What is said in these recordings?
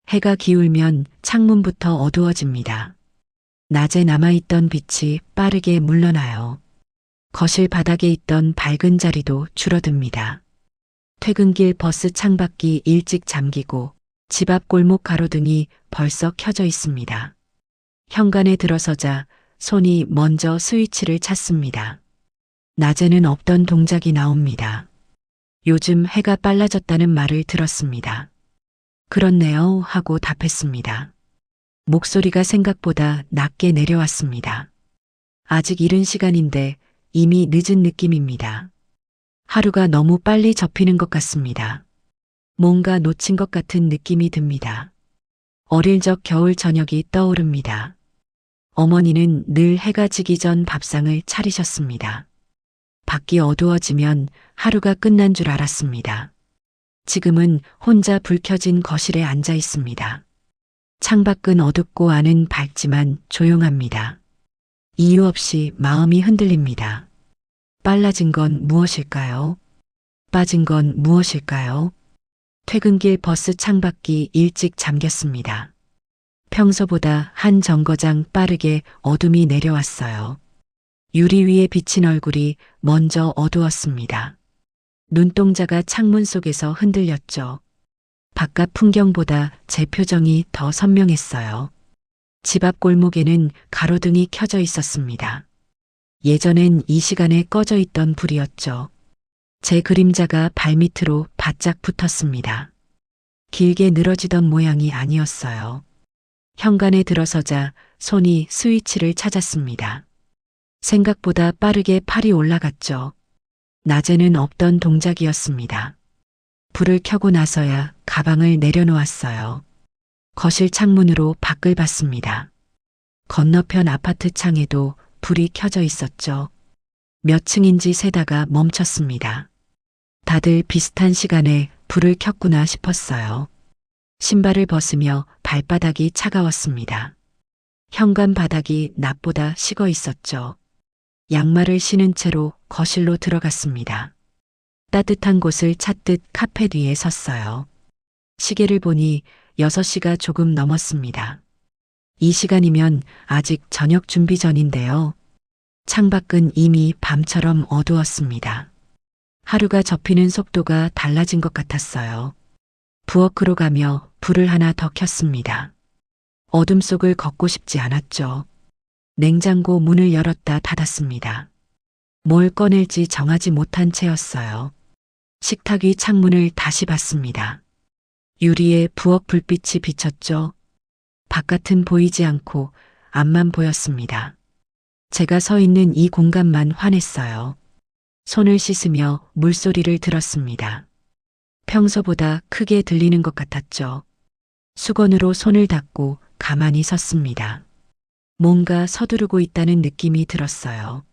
해가 기울면 창문부터 어두워집니다. 낮에 남아있던 빛이 빠르게 물러나요. 거실 바닥에 있던 밝은 자리도 줄어듭니다. 퇴근길 버스 창밖이 일찍 잠기고 집 앞 골목 가로등이 벌써 켜져 있습니다. 현관에 들어서자 손이 먼저 스위치를 찾습니다. 낮에는 없던 동작이 나옵니다. 요즘 해가 빨라졌다는 말을 들었습니다. 그렇네요 하고 답했습니다. 목소리가 생각보다 낮게 내려왔습니다. 아직 이른 시간인데 이미 늦은 느낌입니다. 하루가 너무 빨리 접히는 것 같습니다. 뭔가 놓친 것 같은 느낌이 듭니다. 어릴 적 겨울 저녁이 떠오릅니다. 어머니는 늘 해가 지기 전 밥상을 차리셨습니다. 밖이 어두워지면 하루가 끝난 줄 알았습니다. 지금은 혼자 불 켜진 거실에 앉아 있습니다. 창밖은 어둡고 안은 밝지만 조용합니다. 이유 없이 마음이 흔들립니다. 빨라진 건 무엇일까요? 빠진 건 무엇일까요? 퇴근길 버스 창밖이 일찍 잠겼습니다. 평소보다 한 정거장 빠르게 어둠이 내려왔어요. 유리 위에 비친 얼굴이 먼저 어두웠습니다. 눈동자가 창문 속에서 흔들렸죠. 바깥 풍경보다 제 표정이 더 선명했어요. 집 앞 골목에는 가로등이 켜져 있었습니다. 예전엔 이 시간에 꺼져 있던 불이었죠. 제 그림자가 발밑으로 바짝 붙었습니다. 길게 늘어지던 모양이 아니었어요. 현관에 들어서자 손이 스위치를 찾았습니다. 생각보다 빠르게 팔이 올라갔죠. 낮에는 없던 동작이었습니다. 불을 켜고 나서야 가방을 내려놓았어요. 거실 창문으로 밖을 봤습니다. 건너편 아파트 창에도 불이 켜져 있었죠. 몇 층인지 세다가 멈췄습니다. 다들 비슷한 시간에 불을 켰구나 싶었어요. 신발을 벗으며 발바닥이 차가웠습니다. 현관 바닥이 낮보다 식어 있었죠. 양말을 신은 채로 거실로 들어갔습니다. 따뜻한 곳을 찾듯 카펫 위에 섰어요. 시계를 보니 6시가 조금 넘었습니다. 이 시간이면 아직 저녁 준비 전인데요. 창밖은 이미 밤처럼 어두웠습니다. 하루가 접히는 속도가 달라진 것 같았어요. 부엌으로 가며 불을 하나 더 켰습니다. 어둠 속을 걷고 싶지 않았죠. 냉장고 문을 열었다 닫았습니다. 뭘 꺼낼지 정하지 못한 채였어요. 식탁 위 창문을 다시 봤습니다. 유리에 부엌 불빛이 비쳤죠. 바깥은 보이지 않고 앞만 보였습니다. 제가 서 있는 이 공간만 환했어요. 손을 씻으며 물소리를 들었습니다. 평소보다 크게 들리는 것 같았죠. 수건으로 손을 닦고 가만히 섰습니다. 뭔가 서두르고 있다는 느낌이 들었어요.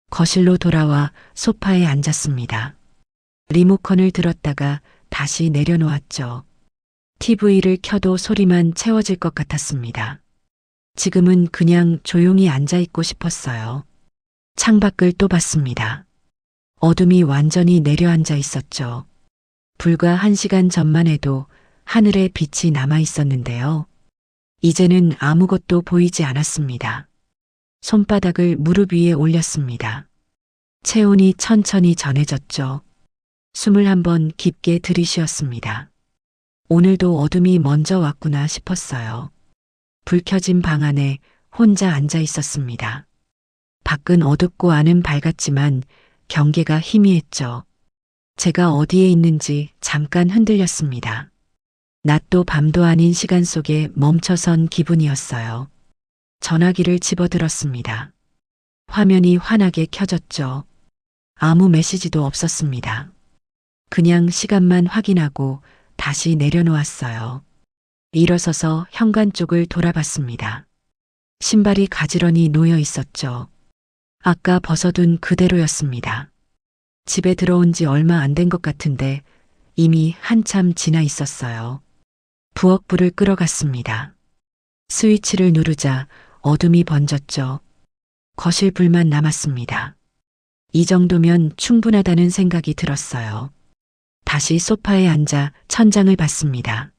거실로 돌아와 소파에 앉았습니다. 리모컨을 들었다가 다시 내려놓았죠. TV를 켜도 소리만 채워질 것 같았습니다. 지금은 그냥 조용히 앉아있고 싶었어요. 창밖을 또 봤습니다. 어둠이 완전히 내려앉아 있었죠. 불과 1시간 전만 해도 하늘에 빛이 남아 있었는데요. 이제는 아무것도 보이지 않았습니다. 손바닥을 무릎 위에 올렸습니다. 체온이 천천히 전해졌죠. 숨을 한번 깊게 들이쉬었습니다. 오늘도 어둠이 먼저 왔구나 싶었어요. 불 켜진 방 안에 혼자 앉아 있었습니다. 밖은 어둡고 안은 밝았지만 경계가 희미했죠. 제가 어디에 있는지 잠깐 흔들렸습니다. 낮도 밤도 아닌 시간 속에 멈춰선 기분이었어요. 전화기를 집어들었습니다. 화면이 환하게 켜졌죠. 아무 메시지도 없었습니다. 그냥 시간만 확인하고 다시 내려놓았어요. 일어서서 현관 쪽을 돌아봤습니다. 신발이 가지런히 놓여 있었죠. 아까 벗어둔 그대로였습니다. 집에 들어온 지 얼마 안 된 것 같은데 이미 한참 지나 있었어요. 부엌 불을 끌어갔습니다. 스위치를 누르자 어둠이 번졌죠. 거실 불만 남았습니다. 이 정도면 충분하다는 생각이 들었어요. 다시 소파에 앉아 천장을 봤습니다.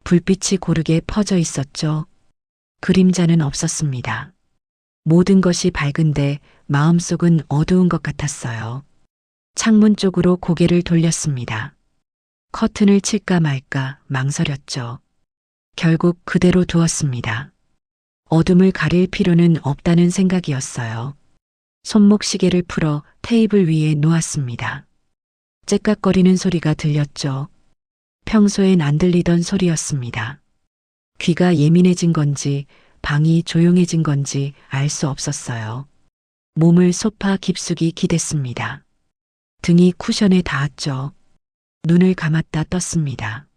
불빛이 고르게 퍼져 있었죠. 그림자는 없었습니다. 모든 것이 밝은데 마음속은 어두운 것 같았어요. 창문 쪽으로 고개를 돌렸습니다. 커튼을 칠까 말까 망설였죠. 결국 그대로 두었습니다. 어둠을 가릴 필요는 없다는 생각이었어요. 손목 시계를 풀어 테이블 위에 놓았습니다. 째깍거리는 소리가 들렸죠. 평소엔 안 들리던 소리였습니다. 귀가 예민해진 건지 방이 조용해진 건지 알 수 없었어요. 몸을 소파 깊숙이 기댔습니다. 등이 쿠션에 닿았죠. 눈을 감았다 떴습니다.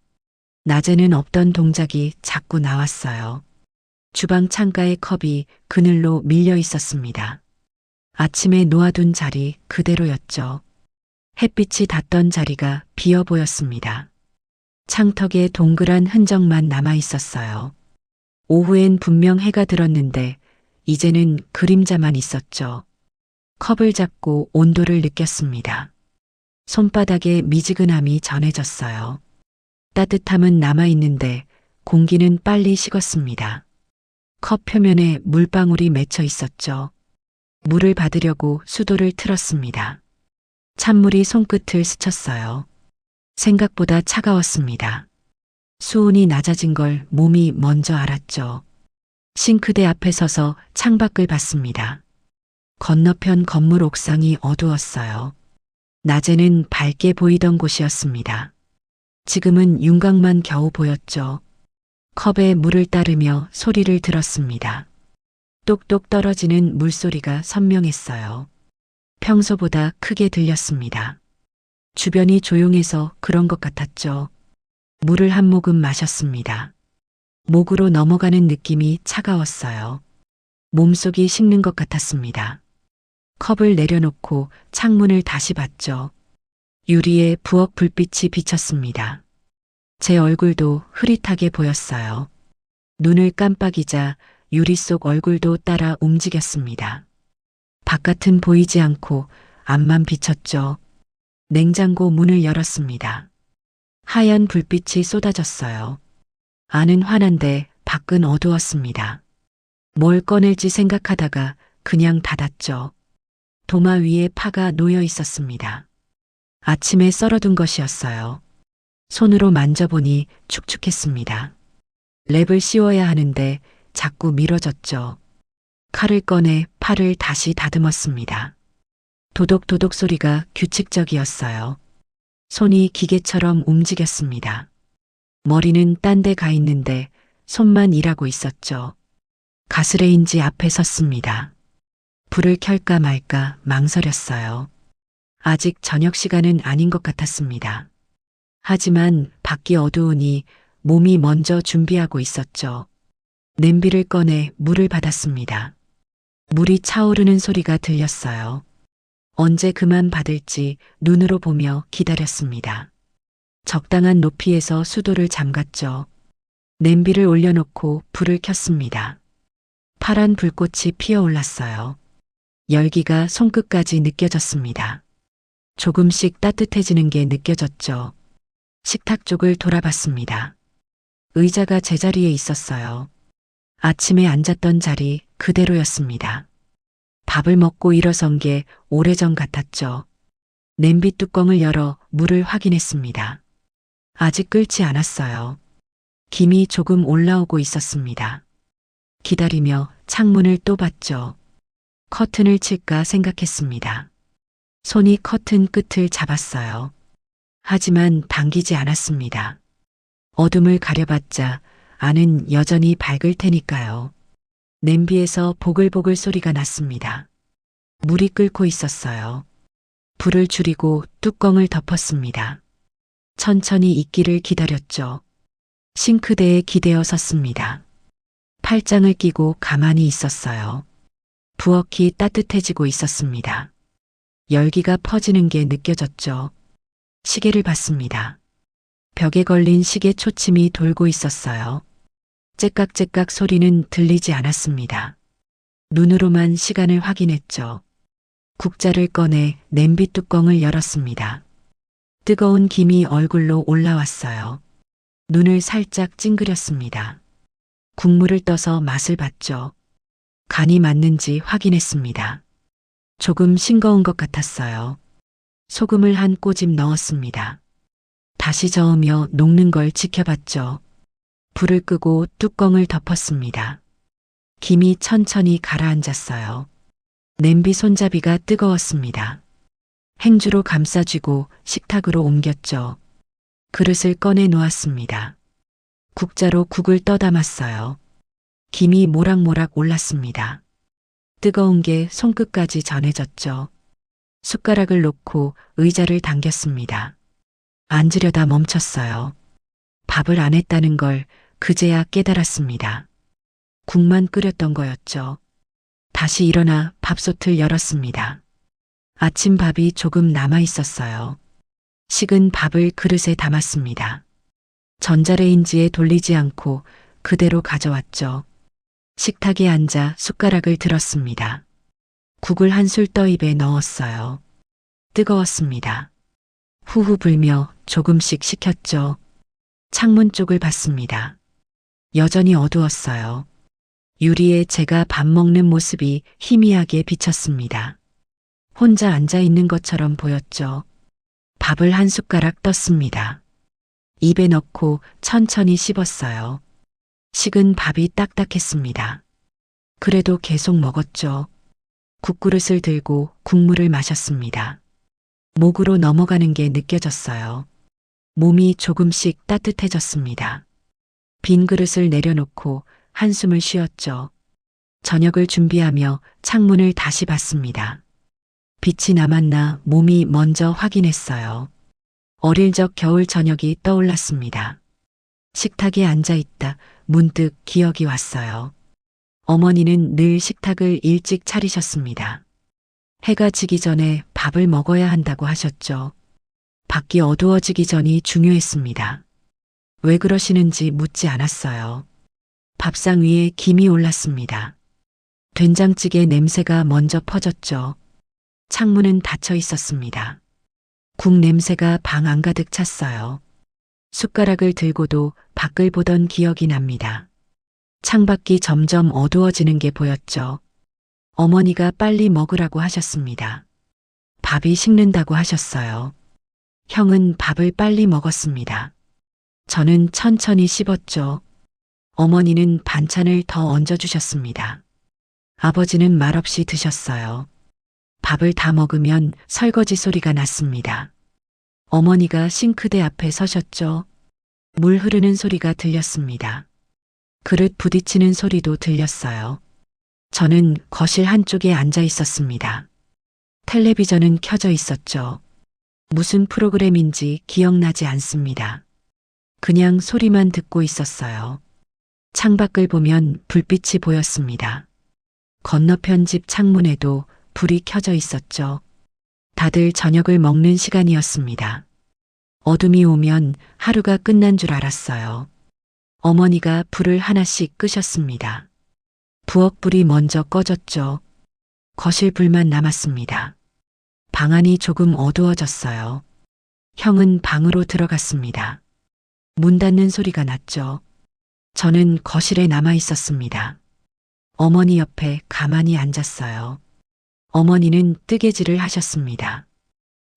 낮에는 없던 동작이 자꾸 나왔어요. 주방 창가의 컵이 그늘로 밀려 있었습니다. 아침에 놓아둔 자리 그대로였죠. 햇빛이 닿던 자리가 비어 보였습니다. 창턱에 동그란 흔적만 남아 있었어요. 오후엔 분명 해가 들었는데 이제는 그림자만 있었죠. 컵을 잡고 온도를 느꼈습니다. 손바닥에 미지근함이 전해졌어요. 따뜻함은 남아있는데 공기는 빨리 식었습니다. 컵 표면에 물방울이 맺혀 있었죠. 물을 받으려고 수도를 틀었습니다. 찬물이 손끝을 스쳤어요. 생각보다 차가웠습니다. 수온이 낮아진 걸 몸이 먼저 알았죠. 싱크대 앞에 서서 창밖을 봤습니다. 건너편 건물 옥상이 어두웠어요. 낮에는 밝게 보이던 곳이었습니다. 지금은 윤곽만 겨우 보였죠. 컵에 물을 따르며 소리를 들었습니다. 똑똑 떨어지는 물소리가 선명했어요. 평소보다 크게 들렸습니다. 주변이 조용해서 그런 것 같았죠. 물을 한 모금 마셨습니다. 목으로 넘어가는 느낌이 차가웠어요. 몸속이 식는 것 같았습니다. 컵을 내려놓고 창문을 다시 봤죠. 유리에 부엌 불빛이 비쳤습니다. 제 얼굴도 흐릿하게 보였어요. 눈을 깜빡이자 유리 속 얼굴도 따라 움직였습니다. 바깥은 보이지 않고 앞만 비쳤죠. 냉장고 문을 열었습니다. 하얀 불빛이 쏟아졌어요. 안은 환한데 밖은 어두웠습니다. 뭘 꺼낼지 생각하다가 그냥 닫았죠. 도마 위에 파가 놓여 있었습니다. 아침에 썰어둔 것이었어요. 손으로 만져보니 축축했습니다. 랩을 씌워야 하는데 자꾸 미뤄졌죠. 칼을 꺼내 파를 다시 다듬었습니다. 도독도독 소리가 규칙적이었어요. 손이 기계처럼 움직였습니다. 머리는 딴 데 가 있는데 손만 일하고 있었죠. 가스레인지 앞에 섰습니다. 불을 켤까 말까 망설였어요. 아직 저녁 시간은 아닌 것 같았습니다. 하지만 밖이 어두우니 몸이 먼저 준비하고 있었죠. 냄비를 꺼내 물을 받았습니다. 물이 차오르는 소리가 들렸어요. 언제 그만 받을지 눈으로 보며 기다렸습니다. 적당한 높이에서 수도를 잠갔죠. 냄비를 올려놓고 불을 켰습니다. 파란 불꽃이 피어올랐어요. 열기가 손끝까지 느껴졌습니다. 조금씩 따뜻해지는 게 느껴졌죠. 식탁 쪽을 돌아봤습니다. 의자가 제자리에 있었어요. 아침에 앉았던 자리 그대로였습니다. 밥을 먹고 일어선 게 오래전 같았죠. 냄비 뚜껑을 열어 물을 확인했습니다. 아직 끓지 않았어요. 김이 조금 올라오고 있었습니다. 기다리며 창문을 또 봤죠. 커튼을 칠까 생각했습니다. 손이 커튼 끝을 잡았어요. 하지만 당기지 않았습니다. 어둠을 가려봤자 안은 여전히 밝을 테니까요. 냄비에서 보글보글 소리가 났습니다. 물이 끓고 있었어요. 불을 줄이고 뚜껑을 덮었습니다. 천천히 익기를 기다렸죠. 싱크대에 기대어 섰습니다. 팔짱을 끼고 가만히 있었어요. 부엌이 따뜻해지고 있었습니다. 열기가 퍼지는 게 느껴졌죠. 시계를 봤습니다. 벽에 걸린 시계 초침이 돌고 있었어요. 째깍째깍 소리는 들리지 않았습니다. 눈으로만 시간을 확인했죠. 국자를 꺼내 냄비 뚜껑을 열었습니다. 뜨거운 김이 얼굴로 올라왔어요. 눈을 살짝 찡그렸습니다. 국물을 떠서 맛을 봤죠. 간이 맞는지 확인했습니다. 조금 싱거운 것 같았어요. 소금을 한 꼬집 넣었습니다. 다시 저으며 녹는 걸 지켜봤죠. 불을 끄고 뚜껑을 덮었습니다. 김이 천천히 가라앉았어요. 냄비 손잡이가 뜨거웠습니다. 행주로 감싸쥐고 식탁으로 옮겼죠. 그릇을 꺼내 놓았습니다. 국자로 국을 떠담았어요. 김이 모락모락 올랐습니다. 뜨거운 게 손끝까지 전해졌죠. 숟가락을 놓고 의자를 당겼습니다. 앉으려다 멈췄어요. 밥을 안 했다는 걸 그제야 깨달았습니다. 국만 끓였던 거였죠. 다시 일어나 밥솥을 열었습니다. 아침 밥이 조금 남아 있었어요. 식은 밥을 그릇에 담았습니다. 전자레인지에 돌리지 않고 그대로 가져왔죠. 식탁에 앉아 숟가락을 들었습니다. 국을 한 술 떠입에 넣었어요. 뜨거웠습니다. 후후 불며 조금씩 식혔죠. 창문 쪽을 봤습니다. 여전히 어두웠어요. 유리에 제가 밥 먹는 모습이 희미하게 비쳤습니다. 혼자 앉아 있는 것처럼 보였죠. 밥을 한 숟가락 떴습니다. 입에 넣고 천천히 씹었어요. 식은 밥이 딱딱했습니다. 그래도 계속 먹었죠. 국그릇을 들고 국물을 마셨습니다. 목으로 넘어가는 게 느껴졌어요. 몸이 조금씩 따뜻해졌습니다. 빈 그릇을 내려놓고 한숨을 쉬었죠. 저녁을 준비하며 창문을 다시 봤습니다. 빛이 남았나 몸이 먼저 확인했어요. 어릴 적 겨울 저녁이 떠올랐습니다. 식탁에 앉아 있다 문득 기억이 왔어요. 어머니는 늘 식탁을 일찍 차리셨습니다. 해가 지기 전에 밥을 먹어야 한다고 하셨죠. 밖이 어두워지기 전이 중요했습니다. 왜 그러시는지 묻지 않았어요. 밥상 위에 김이 올랐습니다. 된장찌개 냄새가 먼저 퍼졌죠. 창문은 닫혀 있었습니다. 국 냄새가 방 안가득 찼어요. 숟가락을 들고도 밖을 보던 기억이 납니다. 창밖이 점점 어두워지는 게 보였죠. 어머니가 빨리 먹으라고 하셨습니다. 밥이 식는다고 하셨어요. 형은 밥을 빨리 먹었습니다. 저는 천천히 씹었죠. 어머니는 반찬을 더 얹어주셨습니다. 아버지는 말없이 드셨어요. 밥을 다 먹으면 설거지 소리가 났습니다. 어머니가 싱크대 앞에 서셨죠. 물 흐르는 소리가 들렸습니다. 그릇 부딪히는 소리도 들렸어요. 저는 거실 한쪽에 앉아 있었습니다. 텔레비전은 켜져 있었죠. 무슨 프로그램인지 기억나지 않습니다. 그냥 소리만 듣고 있었어요. 창밖을 보면 불빛이 보였습니다. 건너편 집 창문에도 불이 켜져 있었죠. 다들 저녁을 먹는 시간이었습니다. 어둠이 오면 하루가 끝난 줄 알았어요. 어머니가 불을 하나씩 끄셨습니다. 부엌불이 먼저 꺼졌죠. 거실 불만 남았습니다. 방 안이 조금 어두워졌어요. 형은 방으로 들어갔습니다. 문 닫는 소리가 났죠. 저는 거실에 남아 있었습니다. 어머니 옆에 가만히 앉았어요. 어머니는 뜨개질을 하셨습니다.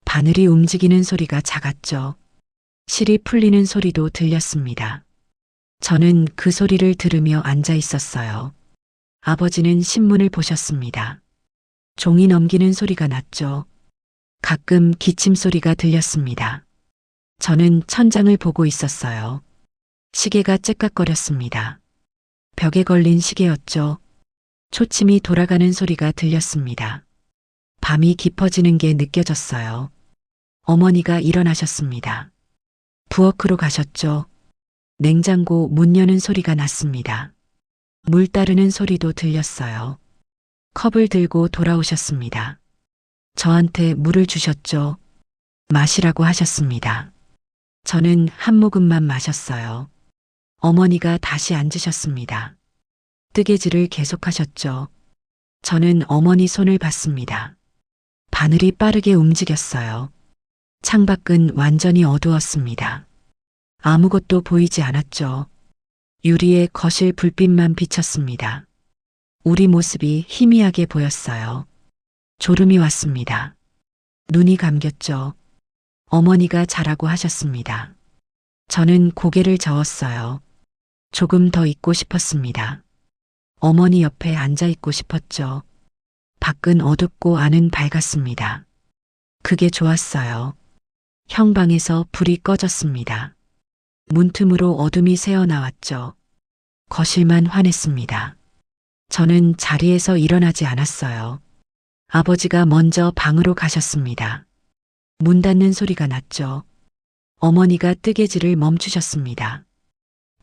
바늘이 움직이는 소리가 작았죠. 실이 풀리는 소리도 들렸습니다. 저는 그 소리를 들으며 앉아 있었어요. 아버지는 신문을 보셨습니다. 종이 넘기는 소리가 났죠. 가끔 기침 소리가 들렸습니다. 저는 천장을 보고 있었어요. 시계가 째깍거렸습니다. 벽에 걸린 시계였죠. 초침이 돌아가는 소리가 들렸습니다. 밤이 깊어지는 게 느껴졌어요. 어머니가 일어나셨습니다. 부엌으로 가셨죠. 냉장고 문 여는 소리가 났습니다. 물 따르는 소리도 들렸어요. 컵을 들고 돌아오셨습니다. 저한테 물을 주셨죠. 마시라고 하셨습니다. 저는 한 모금만 마셨어요. 어머니가 다시 앉으셨습니다. 뜨개질을 계속하셨죠. 저는 어머니 손을 봤습니다. 바늘이 빠르게 움직였어요. 창밖은 완전히 어두웠습니다. 아무것도 보이지 않았죠. 유리에 거실 불빛만 비쳤습니다. 우리 모습이 희미하게 보였어요. 졸음이 왔습니다. 눈이 감겼죠. 어머니가 자라고 하셨습니다. 저는 고개를 저었어요. 조금 더 있고 싶었습니다. 어머니 옆에 앉아 있고 싶었죠. 밖은 어둡고 안은 밝았습니다. 그게 좋았어요. 형 방에서 불이 꺼졌습니다. 문틈으로 어둠이 새어나왔죠. 거실만 환했습니다. 저는 자리에서 일어나지 않았어요. 아버지가 먼저 방으로 가셨습니다. 문 닫는 소리가 났죠. 어머니가 뜨개질을 멈추셨습니다.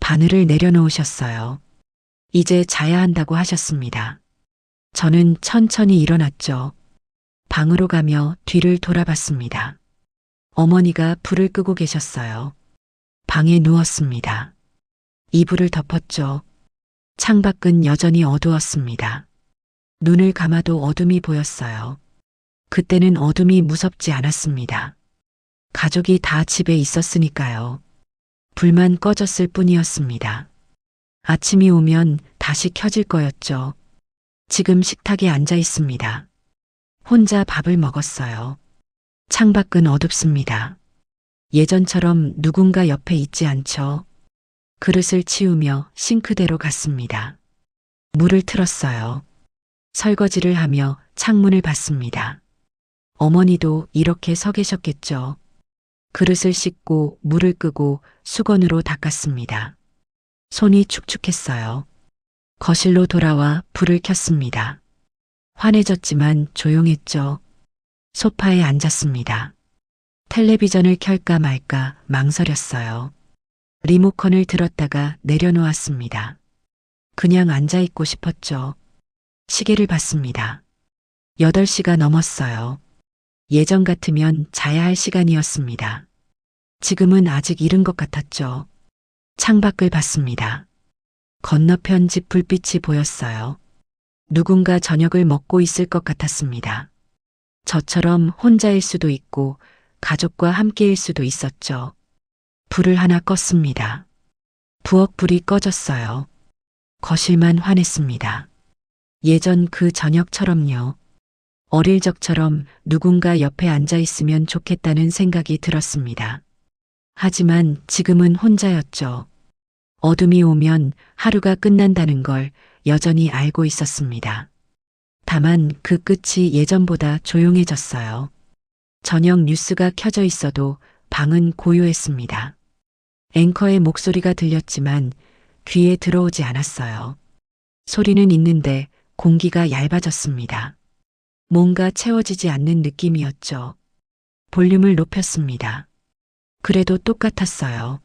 바늘을 내려놓으셨어요. 이제 자야 한다고 하셨습니다. 저는 천천히 일어났죠. 방으로 가며 뒤를 돌아봤습니다. 어머니가 불을 끄고 계셨어요. 방에 누웠습니다. 이불을 덮었죠. 창밖은 여전히 어두웠습니다. 눈을 감아도 어둠이 보였어요. 그때는 어둠이 무섭지 않았습니다. 가족이 다 집에 있었으니까요. 불만 꺼졌을 뿐이었습니다. 아침이 오면 다시 켜질 거였죠. 지금 식탁에 앉아 있습니다. 혼자 밥을 먹었어요. 창밖은 어둡습니다. 예전처럼 누군가 옆에 있지 않죠. 그릇을 치우며 싱크대로 갔습니다. 물을 틀었어요. 설거지를 하며 창문을 봤습니다. 어머니도 이렇게 서 계셨겠죠. 그릇을 씻고 물을 끄고 수건으로 닦았습니다. 손이 축축했어요. 거실로 돌아와 불을 켰습니다. 환해졌지만 조용했죠. 소파에 앉았습니다. 텔레비전을 켤까 말까 망설였어요. 리모컨을 들었다가 내려놓았습니다. 그냥 앉아있고 싶었죠. 시계를 봤습니다. 8시가 넘었어요. 예전 같으면 자야 할 시간이었습니다. 지금은 아직 이른 것 같았죠. 창밖을 봤습니다. 건너편 집 불빛이 보였어요. 누군가 저녁을 먹고 있을 것 같았습니다. 저처럼 혼자일 수도 있고 가족과 함께일 수도 있었죠. 불을 하나 껐습니다. 부엌 불이 꺼졌어요. 거실만 환했습니다. 예전 그 저녁처럼요. 어릴 적처럼 누군가 옆에 앉아 있으면 좋겠다는 생각이 들었습니다. 하지만 지금은 혼자였죠. 어둠이 오면 하루가 끝난다는 걸 여전히 알고 있었습니다. 다만 그 끝이 예전보다 조용해졌어요. 저녁 뉴스가 켜져 있어도 방은 고요했습니다. 앵커의 목소리가 들렸지만 귀에 들어오지 않았어요. 소리는 있는데 공기가 얇아졌습니다. 뭔가 채워지지 않는 느낌이었죠. 볼륨을 높였습니다. 그래도 똑같았어요.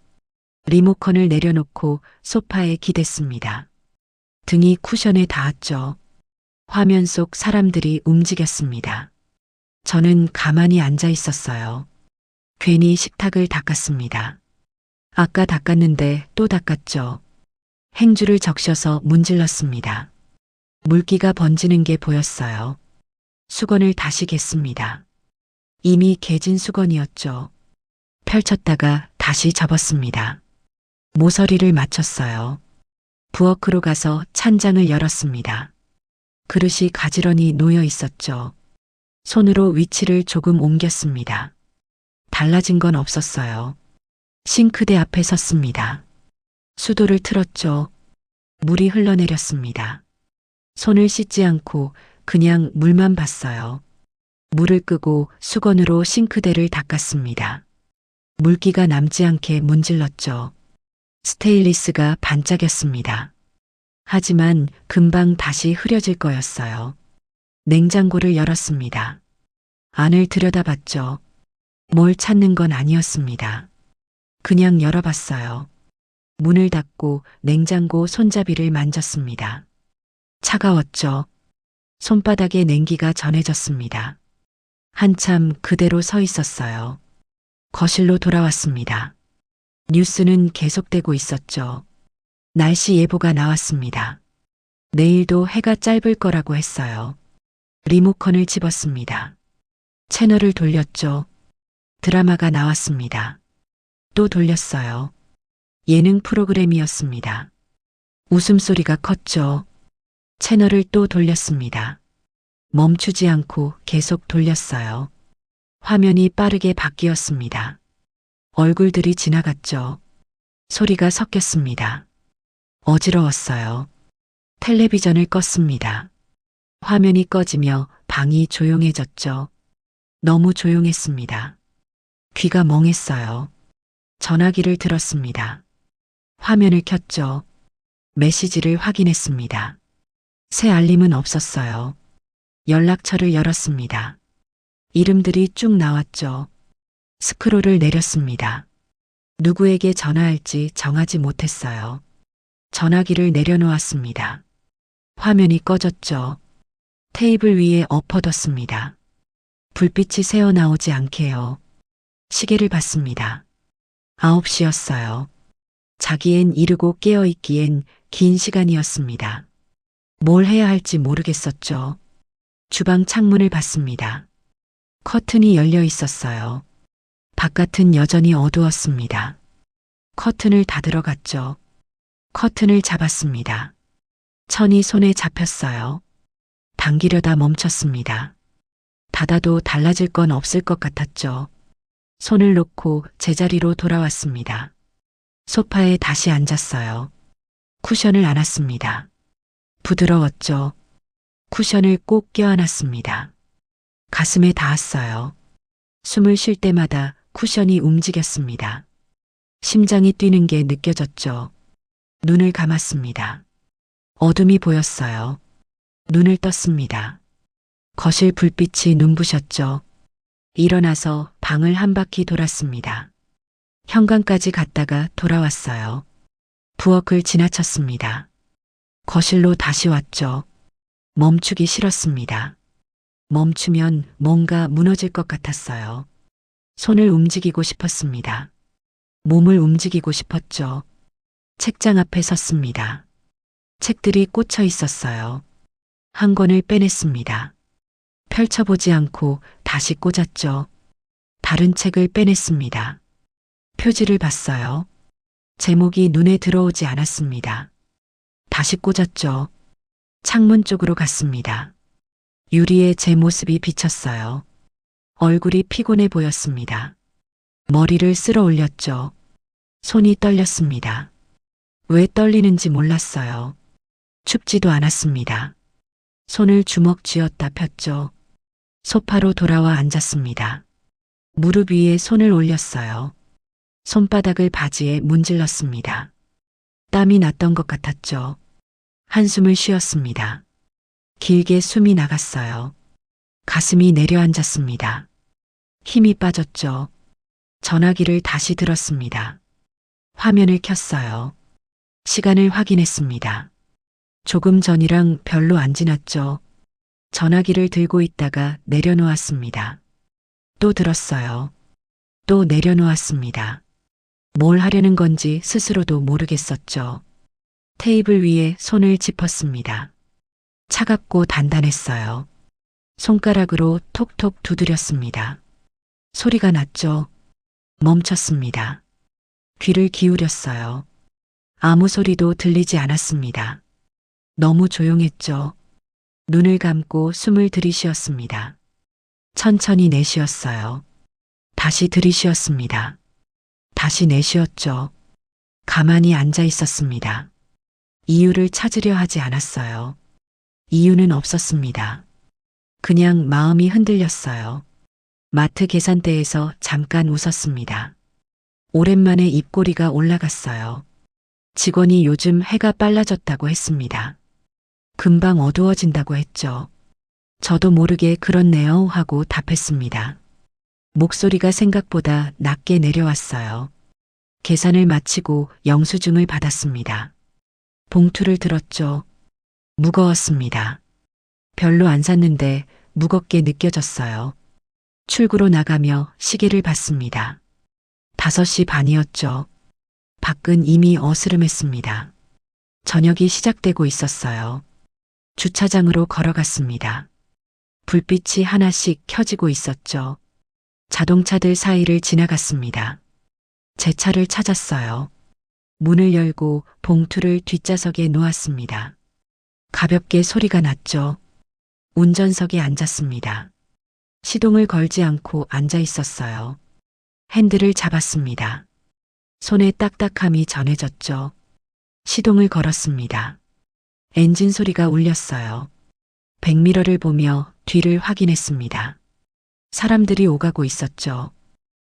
리모컨을 내려놓고 소파에 기댔습니다. 등이 쿠션에 닿았죠. 화면 속 사람들이 움직였습니다. 저는 가만히 앉아 있었어요. 괜히 식탁을 닦았습니다. 아까 닦았는데 또 닦았죠. 행주를 적셔서 문질렀습니다. 물기가 번지는 게 보였어요. 수건을 다시 겠습니다. 이미 개진 수건이었죠. 펼쳤다가 다시 접었습니다. 모서리를 맞췄어요. 부엌으로 가서 찬장을 열었습니다. 그릇이 가지런히 놓여 있었죠. 손으로 위치를 조금 옮겼습니다. 달라진 건 없었어요. 싱크대 앞에 섰습니다. 수도를 틀었죠. 물이 흘러내렸습니다. 손을 씻지 않고 그냥 물만 봤어요. 물을 끄고 수건으로 싱크대를 닦았습니다. 물기가 남지 않게 문질렀죠. 스테인리스가 반짝였습니다. 하지만 금방 다시 흐려질 거였어요. 냉장고를 열었습니다. 안을 들여다봤죠. 뭘 찾는 건 아니었습니다. 그냥 열어봤어요. 문을 닫고 냉장고 손잡이를 만졌습니다. 차가웠죠. 손바닥에 냉기가 전해졌습니다. 한참 그대로 서 있었어요. 거실로 돌아왔습니다. 뉴스는 계속되고 있었죠. 날씨 예보가 나왔습니다. 내일도 해가 짧을 거라고 했어요. 리모컨을 집었습니다. 채널을 돌렸죠. 드라마가 나왔습니다. 또 돌렸어요. 예능 프로그램이었습니다. 웃음소리가 컸죠. 채널을 또 돌렸습니다. 멈추지 않고 계속 돌렸어요. 화면이 빠르게 바뀌었습니다. 얼굴들이 지나갔죠. 소리가 섞였습니다. 어지러웠어요. 텔레비전을 껐습니다. 화면이 꺼지며 방이 조용해졌죠. 너무 조용했습니다. 귀가 멍했어요. 전화기를 들었습니다. 화면을 켰죠. 메시지를 확인했습니다. 새 알림은 없었어요. 연락처를 열었습니다. 이름들이 쭉 나왔죠. 스크롤을 내렸습니다. 누구에게 전화할지 정하지 못했어요. 전화기를 내려놓았습니다. 화면이 꺼졌죠. 테이블 위에 엎어뒀습니다. 불빛이 새어나오지 않게요. 시계를 봤습니다. 9시였어요. 자기엔 이르고 깨어있기엔 긴 시간이었습니다. 뭘 해야 할지 모르겠었죠. 주방 창문을 봤습니다. 커튼이 열려 있었어요. 바깥은 여전히 어두웠습니다. 커튼을 닫으러 갔죠. 커튼을 잡았습니다. 천이 손에 잡혔어요. 당기려다 멈췄습니다. 닫아도 달라질 건 없을 것 같았죠. 손을 놓고 제자리로 돌아왔습니다. 소파에 다시 앉았어요. 쿠션을 안았습니다. 부드러웠죠. 쿠션을 꼭 껴안았습니다. 가슴에 닿았어요. 숨을 쉴 때마다 쿠션이 움직였습니다. 심장이 뛰는 게 느껴졌죠. 눈을 감았습니다. 어둠이 보였어요. 눈을 떴습니다. 거실 불빛이 눈부셨죠. 일어나서 방을 한 바퀴 돌았습니다. 현관까지 갔다가 돌아왔어요. 부엌을 지나쳤습니다. 거실로 다시 왔죠. 멈추기 싫었습니다. 멈추면 뭔가 무너질 것 같았어요. 손을 움직이고 싶었습니다. 몸을 움직이고 싶었죠. 책장 앞에 섰습니다. 책들이 꽂혀 있었어요. 한 권을 빼냈습니다. 펼쳐보지 않고 다시 꽂았죠. 다른 책을 빼냈습니다. 표지를 봤어요. 제목이 눈에 들어오지 않았습니다. 다시 꽂았죠. 창문 쪽으로 갔습니다. 유리에 제 모습이 비쳤어요. 얼굴이 피곤해 보였습니다. 머리를 쓸어 올렸죠. 손이 떨렸습니다. 왜 떨리는지 몰랐어요. 춥지도 않았습니다. 손을 주먹 쥐었다 폈죠. 소파로 돌아와 앉았습니다. 무릎 위에 손을 올렸어요. 손바닥을 바지에 문질렀습니다. 땀이 났던 것 같았죠. 한숨을 쉬었습니다. 길게 숨이 나갔어요. 가슴이 내려앉았습니다. 힘이 빠졌죠. 전화기를 다시 들었습니다. 화면을 켰어요. 시간을 확인했습니다. 조금 전이랑 별로 안 지났죠. 전화기를 들고 있다가 내려놓았습니다. 또 들었어요. 또 내려놓았습니다. 뭘 하려는 건지 스스로도 모르겠었죠. 테이블 위에 손을 짚었습니다. 차갑고 단단했어요. 손가락으로 톡톡 두드렸습니다. 소리가 났죠. 멈췄습니다. 귀를 기울였어요. 아무 소리도 들리지 않았습니다. 너무 조용했죠. 눈을 감고 숨을 들이쉬었습니다. 천천히 내쉬었어요. 다시 들이쉬었습니다. 다시 내쉬었죠. 가만히 앉아 있었습니다. 이유를 찾으려 하지 않았어요. 이유는 없었습니다. 그냥 마음이 흔들렸어요. 마트 계산대에서 잠깐 웃었습니다. 오랜만에 입꼬리가 올라갔어요. 직원이 요즘 해가 빨라졌다고 했습니다. 금방 어두워진다고 했죠. 저도 모르게 그렇네요 하고 답했습니다. 목소리가 생각보다 낮게 내려왔어요. 계산을 마치고 영수증을 받았습니다. 봉투를 들었죠. 무거웠습니다. 별로 안 샀는데 무겁게 느껴졌어요. 출구로 나가며 시계를 봤습니다. 5시 반이었죠. 밖은 이미 어스름했습니다. 저녁이 시작되고 있었어요. 주차장으로 걸어갔습니다. 불빛이 하나씩 켜지고 있었죠. 자동차들 사이를 지나갔습니다. 제 차를 찾았어요. 문을 열고 봉투를 뒷좌석에 놓았습니다. 가볍게 소리가 났죠. 운전석에 앉았습니다. 시동을 걸지 않고 앉아 있었어요. 핸들을 잡았습니다. 손에 딱딱함이 전해졌죠. 시동을 걸었습니다. 엔진 소리가 울렸어요. 백미러를 보며 뒤를 확인했습니다. 사람들이 오가고 있었죠.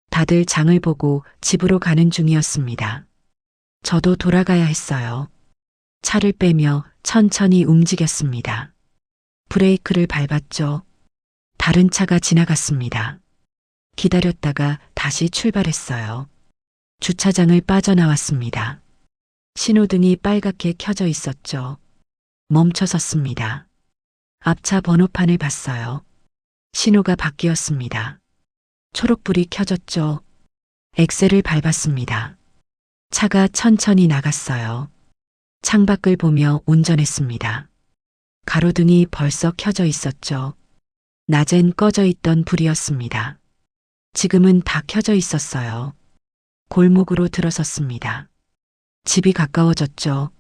다들 장을 보고 집으로 가는 중이었습니다. 저도 돌아가야 했어요. 차를 빼며 천천히 움직였습니다. 브레이크를 밟았죠. 다른 차가 지나갔습니다. 기다렸다가 다시 출발했어요. 주차장을 빠져나왔습니다. 신호등이 빨갛게 켜져 있었죠. 멈춰섰습니다. 앞차 번호판을 봤어요. 신호가 바뀌었습니다. 초록불이 켜졌죠. 엑셀을 밟았습니다. 차가 천천히 나갔어요. 창밖을 보며 운전했습니다. 가로등이 벌써 켜져 있었죠. 낮엔 꺼져 있던 불이었습니다. 지금은 다 켜져 있었어요. 골목으로 들어섰습니다. 집이 가까워졌죠.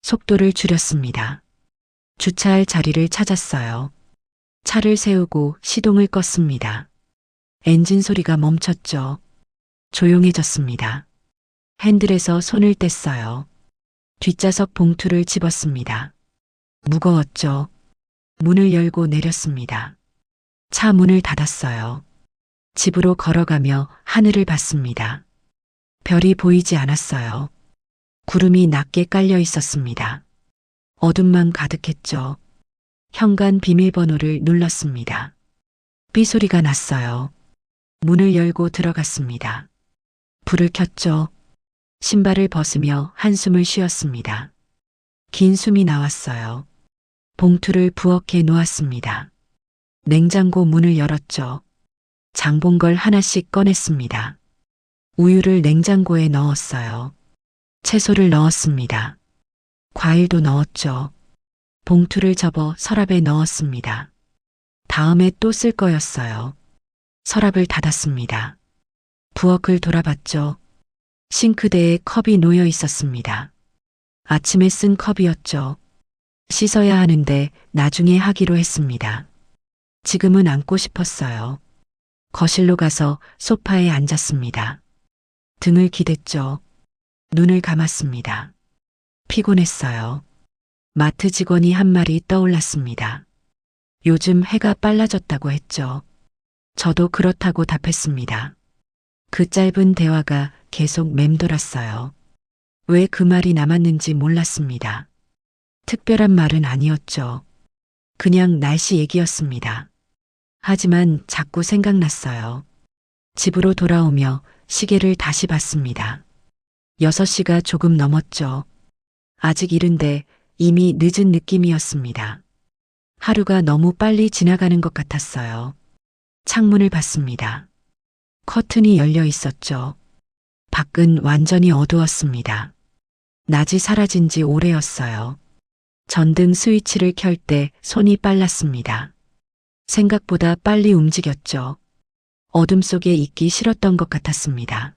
속도를 줄였습니다. 주차할 자리를 찾았어요. 차를 세우고 시동을 껐습니다. 엔진 소리가 멈췄죠. 조용해졌습니다. 핸들에서 손을 뗐어요. 뒷좌석 봉투를 집었습니다. 무거웠죠. 문을 열고 내렸습니다. 차 문을 닫았어요. 집으로 걸어가며 하늘을 봤습니다. 별이 보이지 않았어요. 구름이 낮게 깔려 있었습니다. 어둠만 가득했죠. 현관 비밀번호를 눌렀습니다. 삐 소리가 났어요. 문을 열고 들어갔습니다. 불을 켰죠. 신발을 벗으며 한숨을 쉬었습니다. 긴 숨이 나왔어요. 봉투를 부엌에 놓았습니다. 냉장고 문을 열었죠. 장본 걸 하나씩 꺼냈습니다. 우유를 냉장고에 넣었어요. 채소를 넣었습니다. 과일도 넣었죠. 봉투를 접어 서랍에 넣었습니다. 다음에 또 쓸 거였어요. 서랍을 닫았습니다. 부엌을 돌아봤죠. 싱크대에 컵이 놓여 있었습니다. 아침에 쓴 컵이었죠. 씻어야 하는데 나중에 하기로 했습니다. 지금은 앉고 싶었어요. 거실로 가서 소파에 앉았습니다. 등을 기댔죠. 눈을 감았습니다. 피곤했어요. 마트 직원이 한 말이 떠올랐습니다. 요즘 해가 빨라졌다고 했죠. 저도 그렇다고 답했습니다. 그 짧은 대화가 계속 맴돌았어요. 왜 그 말이 남았는지 몰랐습니다. 특별한 말은 아니었죠. 그냥 날씨 얘기였습니다. 하지만 자꾸 생각났어요. 집으로 돌아오며 시계를 다시 봤습니다. 6시가 조금 넘었죠. 아직 이른데 이미 늦은 느낌이었습니다. 하루가 너무 빨리 지나가는 것 같았어요. 창문을 봤습니다. 커튼이 열려 있었죠. 밖은 완전히 어두웠습니다. 낮이 사라진 지 오래였어요. 전등 스위치를 켤 때 손이 빨랐습니다. 생각보다 빨리 움직였죠. 어둠 속에 있기 싫었던 것 같았습니다.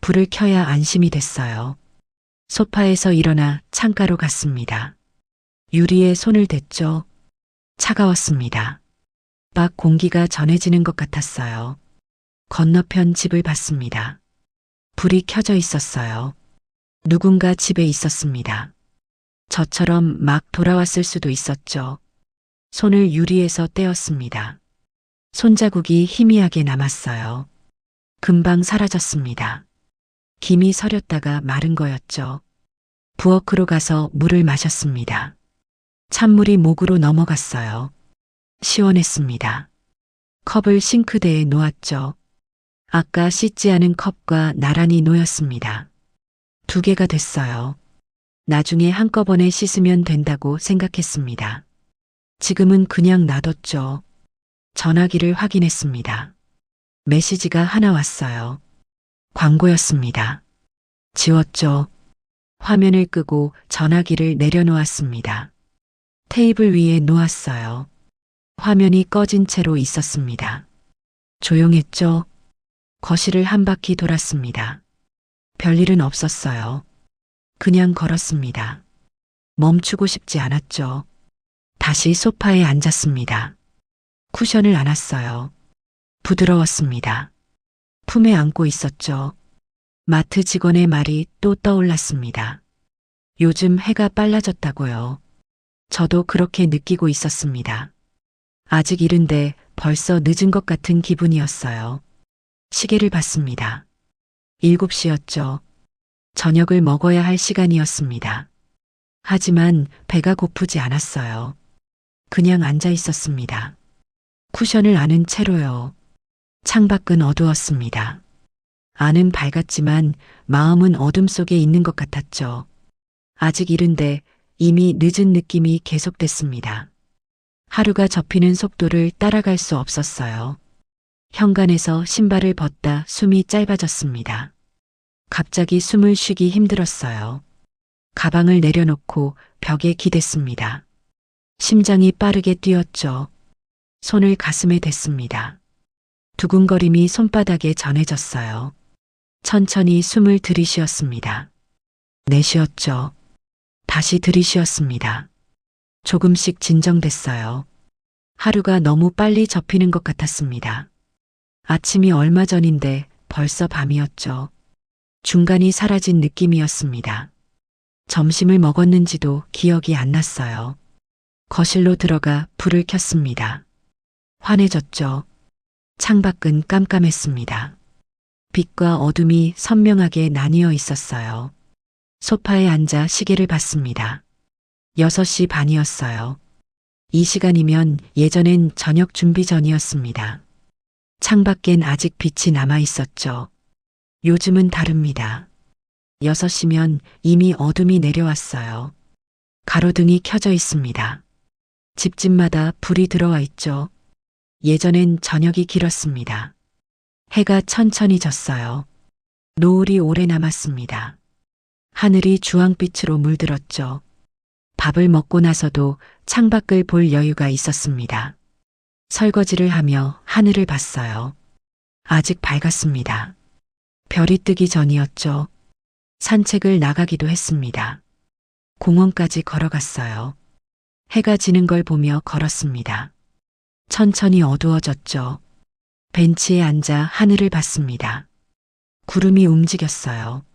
불을 켜야 안심이 됐어요. 소파에서 일어나 창가로 갔습니다. 유리에 손을 댔죠. 차가웠습니다. 밖 공기가 전해지는 것 같았어요. 건너편 집을 봤습니다. 불이 켜져 있었어요. 누군가 집에 있었습니다. 저처럼 막 돌아왔을 수도 있었죠. 손을 유리에서 떼었습니다. 손자국이 희미하게 남았어요. 금방 사라졌습니다. 김이 서렸다가 마른 거였죠. 부엌으로 가서 물을 마셨습니다. 찬물이 목으로 넘어갔어요. 시원했습니다. 컵을 싱크대에 놓았죠. 아까 씻지 않은 컵과 나란히 놓였습니다. 2개가 됐어요. 나중에 한꺼번에 씻으면 된다고 생각했습니다. 지금은 그냥 놔뒀죠. 전화기를 확인했습니다. 메시지가 하나 왔어요. 광고였습니다. 지웠죠. 화면을 끄고 전화기를 내려놓았습니다. 테이블 위에 놓았어요. 화면이 꺼진 채로 있었습니다. 조용했죠. 거실을 한 바퀴 돌았습니다. 별일은 없었어요. 그냥 걸었습니다. 멈추고 싶지 않았죠. 다시 소파에 앉았습니다. 쿠션을 안았어요. 부드러웠습니다. 품에 안고 있었죠. 마트 직원의 말이 또 떠올랐습니다. 요즘 해가 빨라졌다고요. 저도 그렇게 느끼고 있었습니다. 아직 이른데 벌써 늦은 것 같은 기분이었어요. 시계를 봤습니다. 7시였죠. 저녁을 먹어야 할 시간이었습니다. 하지만 배가 고프지 않았어요. 그냥 앉아 있었습니다. 쿠션을 안은 채로요. 창밖은 어두웠습니다. 안은 밝았지만 마음은 어둠 속에 있는 것 같았죠. 아직 이른데 이미 늦은 느낌이 계속됐습니다. 하루가 접히는 속도를 따라갈 수 없었어요. 현관에서 신발을 벗다 숨이 짧아졌습니다. 갑자기 숨을 쉬기 힘들었어요. 가방을 내려놓고 벽에 기댔습니다. 심장이 빠르게 뛰었죠. 손을 가슴에 댔습니다. 두근거림이 손바닥에 전해졌어요. 천천히 숨을 들이쉬었습니다. 내쉬었죠. 다시 들이쉬었습니다. 조금씩 진정됐어요. 하루가 너무 빨리 접히는 것 같았습니다. 아침이 얼마 전인데 벌써 밤이었죠. 중간이 사라진 느낌이었습니다. 점심을 먹었는지도 기억이 안 났어요. 거실로 들어가 불을 켰습니다. 환해졌죠. 창밖은 깜깜했습니다. 빛과 어둠이 선명하게 나뉘어 있었어요. 소파에 앉아 시계를 봤습니다. 6시 반이었어요. 이 시간이면 예전엔 저녁 준비 전이었습니다. 창밖엔 아직 빛이 남아 있었죠. 요즘은 다릅니다. 6시면 이미 어둠이 내려왔어요. 가로등이 켜져 있습니다. 집집마다 불이 들어와 있죠. 예전엔 저녁이 길었습니다. 해가 천천히 졌어요. 노을이 오래 남았습니다. 하늘이 주황빛으로 물들었죠. 밥을 먹고 나서도 창밖을 볼 여유가 있었습니다. 설거지를 하며 하늘을 봤어요. 아직 밝았습니다. 별이 뜨기 전이었죠. 산책을 나가기도 했습니다. 공원까지 걸어갔어요. 해가 지는 걸 보며 걸었습니다. 천천히 어두워졌죠. 벤치에 앉아 하늘을 봤습니다. 구름이 움직였어요.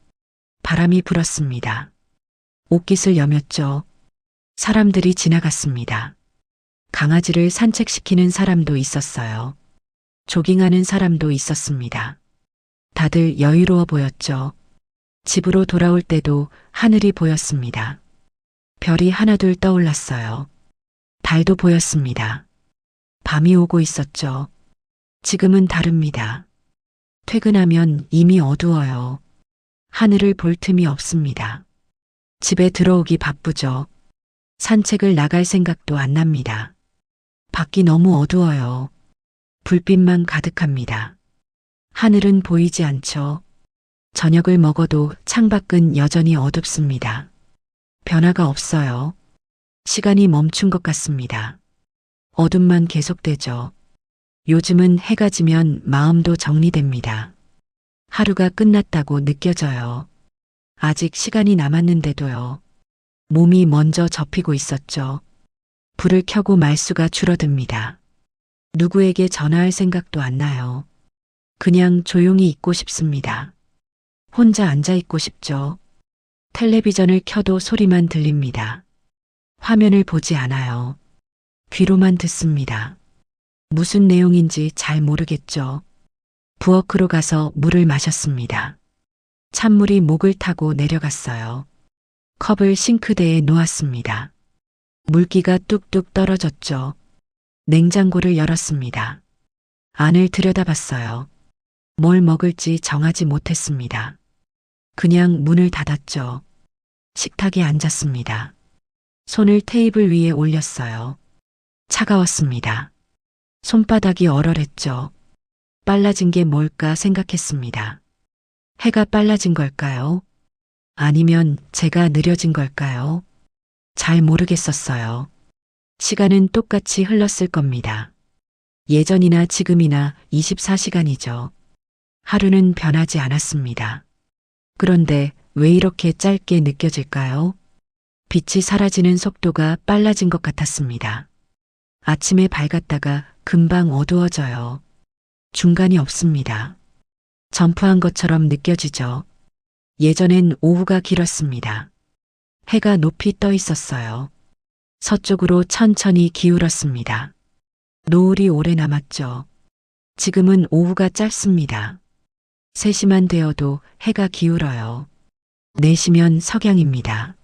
바람이 불었습니다. 옷깃을 여몄죠. 사람들이 지나갔습니다. 강아지를 산책시키는 사람도 있었어요. 조깅하는 사람도 있었습니다. 다들 여유로워 보였죠. 집으로 돌아올 때도 하늘이 보였습니다. 별이 하나둘 떠올랐어요. 달도 보였습니다. 밤이 오고 있었죠. 지금은 다릅니다. 퇴근하면 이미 어두워요. 하늘을 볼 틈이 없습니다. 집에 들어오기 바쁘죠. 산책을 나갈 생각도 안 납니다. 밖이 너무 어두워요. 불빛만 가득합니다. 하늘은 보이지 않죠. 저녁을 먹어도 창밖은 여전히 어둡습니다. 변화가 없어요. 시간이 멈춘 것 같습니다. 어둠만 계속되죠. 요즘은 해가 지면 마음도 정리됩니다. 하루가 끝났다고 느껴져요. 아직 시간이 남았는데도요. 몸이 먼저 접히고 있었죠. 불을 켜고 말수가 줄어듭니다. 누구에게 전화할 생각도 안 나요. 그냥 조용히 있고 싶습니다. 혼자 앉아 있고 싶죠. 텔레비전을 켜도 소리만 들립니다. 화면을 보지 않아요. 귀로만 듣습니다. 무슨 내용인지 잘 모르겠죠. 부엌으로 가서 물을 마셨습니다. 찬물이 목을 타고 내려갔어요. 컵을 싱크대에 놓았습니다. 물기가 뚝뚝 떨어졌죠. 냉장고를 열었습니다. 안을 들여다봤어요. 뭘 먹을지 정하지 못했습니다. 그냥 문을 닫았죠. 식탁에 앉았습니다. 손을 테이블 위에 올렸어요. 차가웠습니다. 손바닥이 얼얼했죠. 빨라진 게 뭘까 생각했습니다. 해가 빨라진 걸까요? 아니면 제가 느려진 걸까요? 잘 모르겠었어요. 시간은 똑같이 흘렀을 겁니다. 예전이나 지금이나 24시간이죠. 하루는 변하지 않았습니다. 그런데 왜 이렇게 짧게 느껴질까요? 빛이 사라지는 속도가 빨라진 것 같았습니다. 아침에 밝았다가 금방 어두워져요. 중간이 없습니다. 점프한 것처럼 느껴지죠. 예전엔 오후가 길었습니다. 해가 높이 떠 있었어요. 서쪽으로 천천히 기울었습니다. 노을이 오래 남았죠. 지금은 오후가 짧습니다. 3시만 되어도 해가 기울어요. 4시면 석양입니다.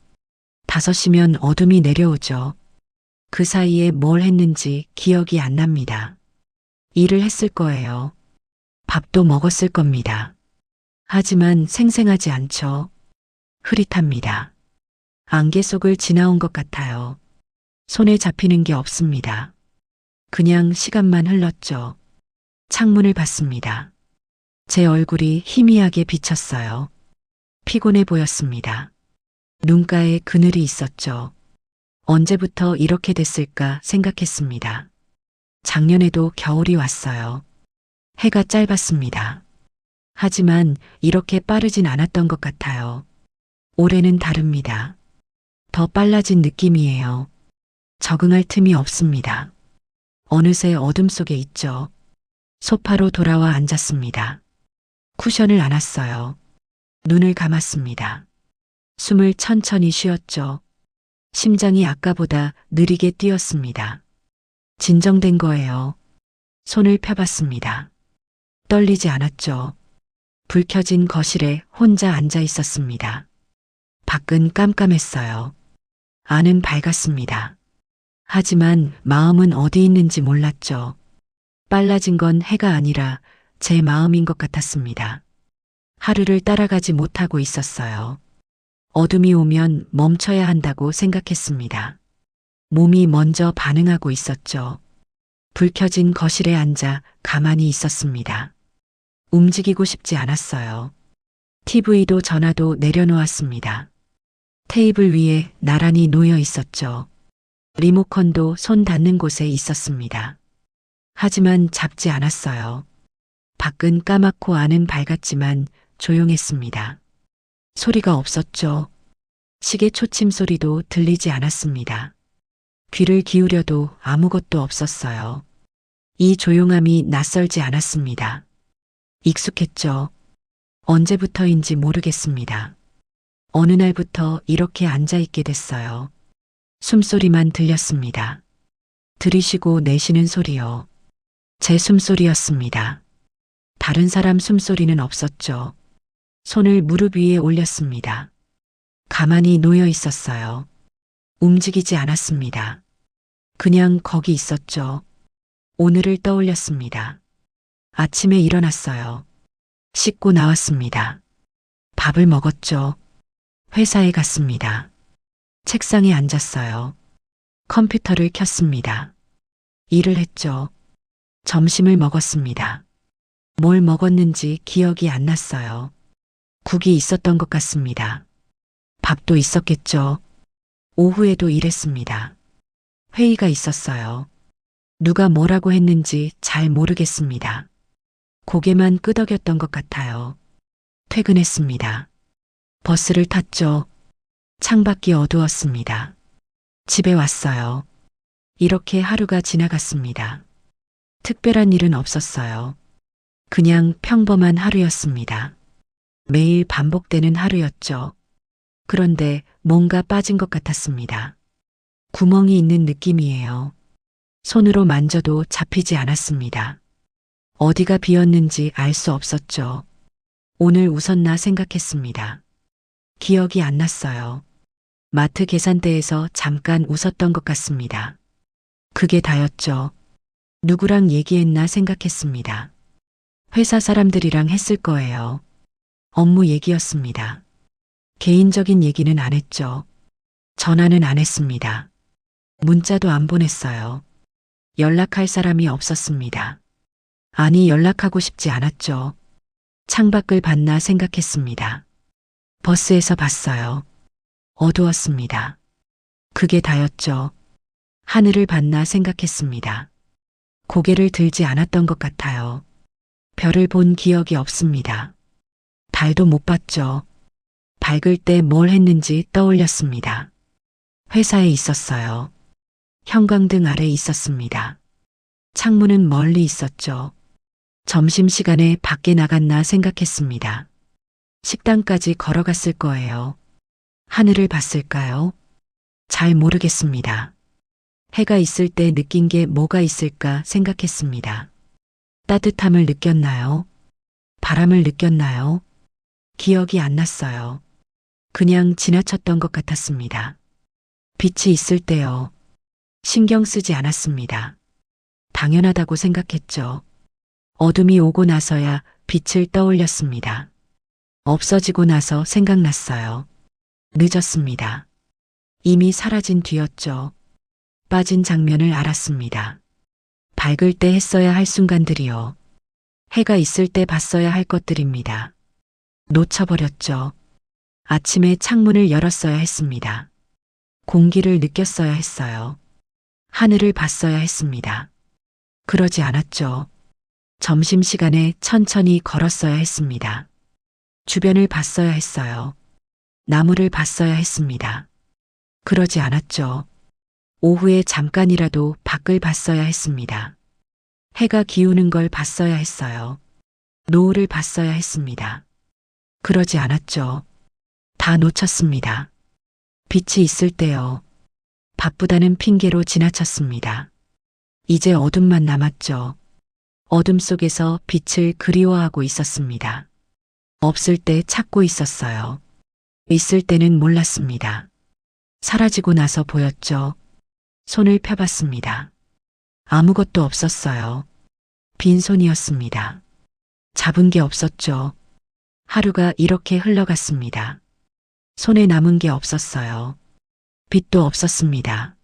5시면 어둠이 내려오죠. 그 사이에 뭘 했는지 기억이 안 납니다. 일을 했을 거예요. 밥도 먹었을 겁니다. 하지만 생생하지 않죠. 흐릿합니다. 안개 속을 지나온 것 같아요. 손에 잡히는 게 없습니다. 그냥 시간만 흘렀죠. 창문을 봤습니다. 제 얼굴이 희미하게 비쳤어요. 피곤해 보였습니다. 눈가에 그늘이 있었죠. 언제부터 이렇게 됐을까 생각했습니다. 작년에도 겨울이 왔어요. 해가 짧았습니다. 하지만 이렇게 빠르진 않았던 것 같아요. 올해는 다릅니다. 더 빨라진 느낌이에요. 적응할 틈이 없습니다. 어느새 어둠 속에 있죠. 소파로 돌아와 앉았습니다. 쿠션을 안았어요. 눈을 감았습니다. 숨을 천천히 쉬었죠. 심장이 아까보다 느리게 뛰었습니다. 진정된 거예요. 손을 펴봤습니다. 떨리지 않았죠. 불 켜진 거실에 혼자 앉아 있었습니다. 밖은 깜깜했어요. 안은 밝았습니다. 하지만 마음은 어디 있는지 몰랐죠. 빨라진 건 해가 아니라 제 마음인 것 같았습니다. 하루를 따라가지 못하고 있었어요. 어둠이 오면 멈춰야 한다고 생각했습니다. 몸이 먼저 반응하고 있었죠. 불 켜진 거실에 앉아 가만히 있었습니다. 움직이고 싶지 않았어요. TV도 전화도 내려놓았습니다. 테이블 위에 나란히 놓여 있었죠. 리모컨도 손 닿는 곳에 있었습니다. 하지만 잡지 않았어요. 밖은 까맣고 안은 밝았지만 조용했습니다. 소리가 없었죠. 시계 초침 소리도 들리지 않았습니다. 귀를 기울여도 아무것도 없었어요. 이 조용함이 낯설지 않았습니다. 익숙했죠. 언제부터인지 모르겠습니다. 어느 날부터 이렇게 앉아있게 됐어요. 숨소리만 들렸습니다. 들이쉬고 내쉬는 소리요. 제 숨소리였습니다. 다른 사람 숨소리는 없었죠. 손을 무릎 위에 올렸습니다. 가만히 놓여 있었어요. 움직이지 않았습니다. 그냥 거기 있었죠. 오늘을 떠올렸습니다. 아침에 일어났어요. 씻고 나왔습니다. 밥을 먹었죠. 회사에 갔습니다. 책상에 앉았어요. 컴퓨터를 켰습니다. 일을 했죠. 점심을 먹었습니다. 뭘 먹었는지 기억이 안 났어요. 국이 있었던 것 같습니다. 밥도 있었겠죠. 오후에도 일했습니다. 회의가 있었어요. 누가 뭐라고 했는지 잘 모르겠습니다. 고개만 끄덕였던 것 같아요. 퇴근했습니다. 버스를 탔죠. 창밖이 어두웠습니다. 집에 왔어요. 이렇게 하루가 지나갔습니다. 특별한 일은 없었어요. 그냥 평범한 하루였습니다. 매일 반복되는 하루였죠. 그런데 뭔가 빠진 것 같았습니다. 구멍이 있는 느낌이에요. 손으로 만져도 잡히지 않았습니다. 어디가 비었는지 알 수 없었죠. 오늘 웃었나 생각했습니다. 기억이 안 났어요. 마트 계산대에서 잠깐 웃었던 것 같습니다. 그게 다였죠. 누구랑 얘기했나 생각했습니다. 회사 사람들이랑 했을 거예요. 업무 얘기였습니다. 개인적인 얘기는 안 했죠. 전화는 안 했습니다. 문자도 안 보냈어요. 연락할 사람이 없었습니다. 아니, 연락하고 싶지 않았죠. 창밖을 봤나 생각했습니다. 버스에서 봤어요. 어두웠습니다. 그게 다였죠. 하늘을 봤나 생각했습니다. 고개를 들지 않았던 것 같아요. 별을 본 기억이 없습니다. 달도 못 봤죠. 밝을 때 뭘 했는지 떠올렸습니다. 회사에 있었어요. 형광등 아래 있었습니다. 창문은 멀리 있었죠. 점심시간에 밖에 나갔나 생각했습니다. 식당까지 걸어갔을 거예요. 하늘을 봤을까요? 잘 모르겠습니다. 해가 있을 때 느낀 게 뭐가 있을까 생각했습니다. 따뜻함을 느꼈나요? 바람을 느꼈나요? 기억이 안 났어요. 그냥 지나쳤던 것 같았습니다. 빛이 있을 때요. 신경 쓰지 않았습니다. 당연하다고 생각했죠. 어둠이 오고 나서야 빛을 떠올렸습니다. 없어지고 나서 생각났어요. 늦었습니다. 이미 사라진 뒤였죠. 빠진 장면을 알았습니다. 밝을 때 했어야 할 순간들이요. 해가 있을 때 봤어야 할 것들입니다. 놓쳐버렸죠. 아침에 창문을 열었어야 했습니다. 공기를 느꼈어야 했어요. 하늘을 봤어야 했습니다. 그러지 않았죠. 점심시간에 천천히 걸었어야 했습니다. 주변을 봤어야 했어요. 나무를 봤어야 했습니다. 그러지 않았죠. 오후에 잠깐이라도 밖을 봤어야 했습니다. 해가 기우는 걸 봤어야 했어요. 노을을 봤어야 했습니다. 그러지 않았죠. 다 놓쳤습니다. 빛이 있을 때요. 바쁘다는 핑계로 지나쳤습니다. 이제 어둠만 남았죠. 어둠 속에서 빛을 그리워하고 있었습니다. 없을 때 찾고 있었어요. 있을 때는 몰랐습니다. 사라지고 나서 보였죠. 손을 펴봤습니다. 아무것도 없었어요. 빈손이었습니다. 잡은 게 없었죠. 하루가 이렇게 흘러갔습니다. 손에 남은 게 없었어요. 빛도 없었습니다.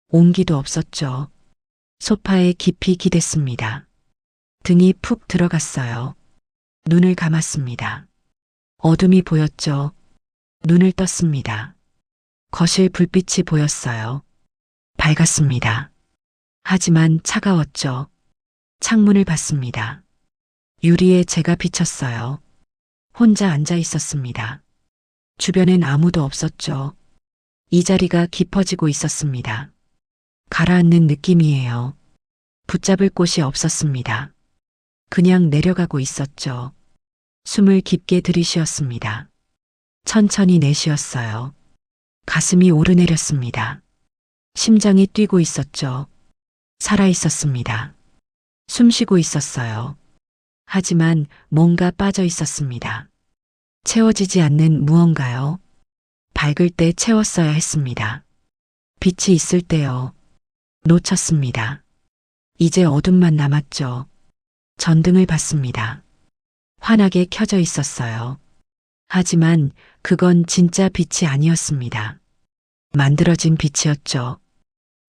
온기도 없었죠. 소파에 깊이 기댔습니다. 등이 푹 들어갔어요. 눈을 감았습니다. 어둠이 보였죠. 눈을 떴습니다. 거실 불빛이 보였어요. 밝았습니다. 하지만 차가웠죠. 창문을 봤습니다. 유리에 제가 비쳤어요. 혼자 앉아 있었습니다. 주변엔 아무도 없었죠. 이 자리가 깊어지고 있었습니다. 가라앉는 느낌이에요. 붙잡을 곳이 없었습니다. 그냥 내려가고 있었죠. 숨을 깊게 들이쉬었습니다. 천천히 내쉬었어요. 가슴이 오르내렸습니다. 심장이 뛰고 있었죠. 살아 있었습니다. 숨 쉬고 있었어요. 하지만 뭔가 빠져 있었습니다. 채워지지 않는 무언가요. 밝을 때 채웠어야 했습니다. 빛이 있을 때요. 놓쳤습니다. 이제 어둠만 남았죠. 전등을 봤습니다. 환하게 켜져 있었어요. 하지만 그건 진짜 빛이 아니었습니다. 만들어진 빛이었죠.